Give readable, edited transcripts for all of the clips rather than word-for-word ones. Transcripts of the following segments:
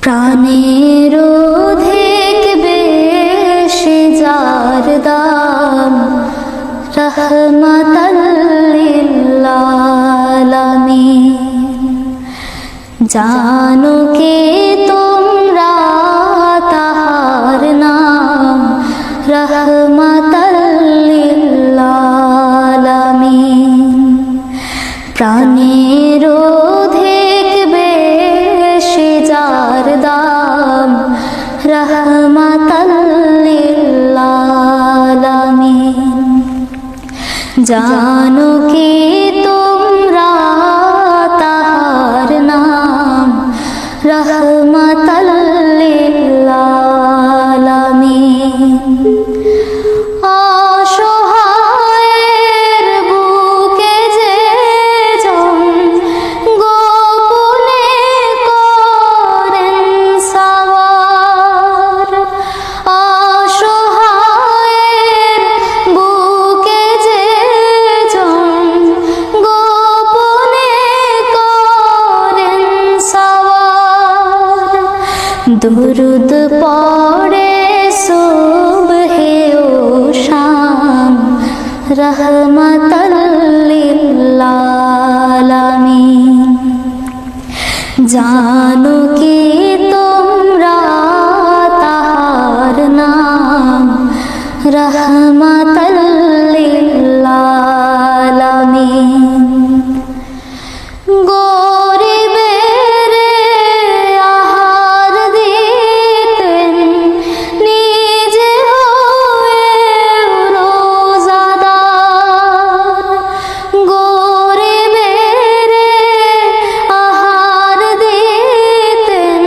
প্রাণের অধিক বেশি যার দাম রহমাতাল লিল আলামিন। জানো কে তোমরা তাহার নাম রহমাতাল লিল আলামিন। প্রাণের অধিক বেশি যার দাম রহমাতাল লিল আলামিন। জানো কি তোমরা তাহার নাম রহমাতাল লিল আলামিন। অসহায়ের বুকে যে জন গোপনে করেন সাওয়ার। অসহায়ের বুকে যে জন গোপনে করেন সাওয়ার। দুরুদ পড়ে সুবহে ও শাম রহমাতাল লিল আলামিন। জানো কি তোমরা তাহার নাম রহমাতাল লিল আলামিন। গরিবের আহার দিতেন নিজে হয়ে রোজাদার। গরিবের আহার দিতেন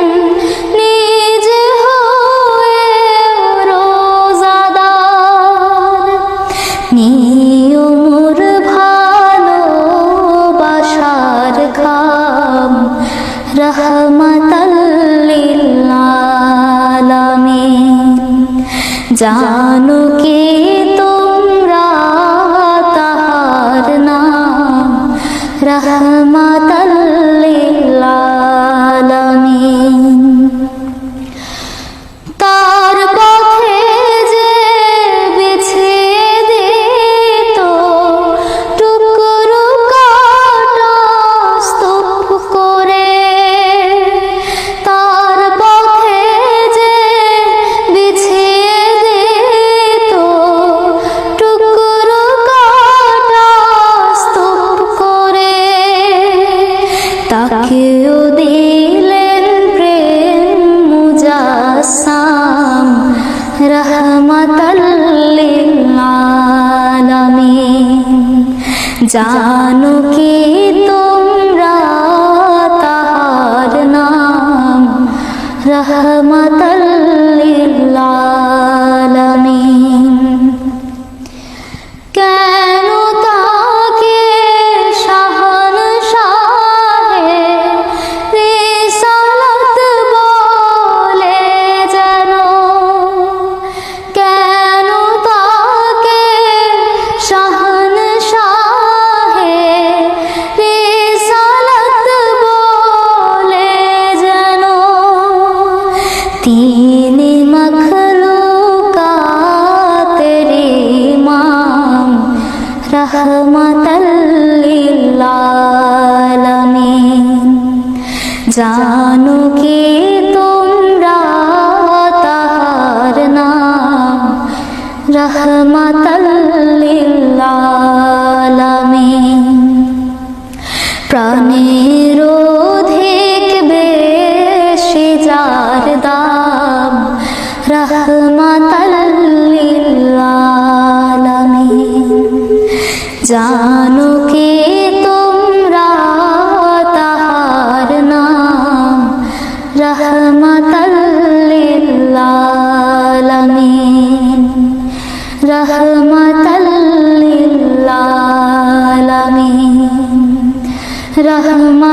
নিজে হয়ে রোজাদার। নিয়মর ভালোবাসার খাম রহমাতাল লিল আলামিন। জানো কি তোমরা তাহার নাম রহমাতাল লিল আলামিন। তার পথে যে বিছিয়ে দিত টুকরো কাটা স্তূপ করে। তার পথে যে বিছিয়ে দিত টুকরো কাটা স্তূপ করে। তাকেও দিলেন প্রেম মুজাসসাম রহমাতাল লিল আলামিন। জানো কি তোমরা তাহার নাম রহমাতাল লিল আলামিন। কেন তাকে শাহনশাহে রিসালাত বলে যেন। কেন তাকে শাহনশাহে রিসালাত বলে যেন। তিনি মখলুকাতের ইমাম রহমাতাল লিল আলামিন। জানো কি তোমরা তাহার নাম রহমাতাল লিল আলামিন। প্রাণের অধিক বেশি যার দাম রহমাতাল লিল আলামিন। জানো কি তোমরা তাহার নাম রহমাতাল লিল আলামিন। রহমাতাল লিল আলামিন। রহমাতাল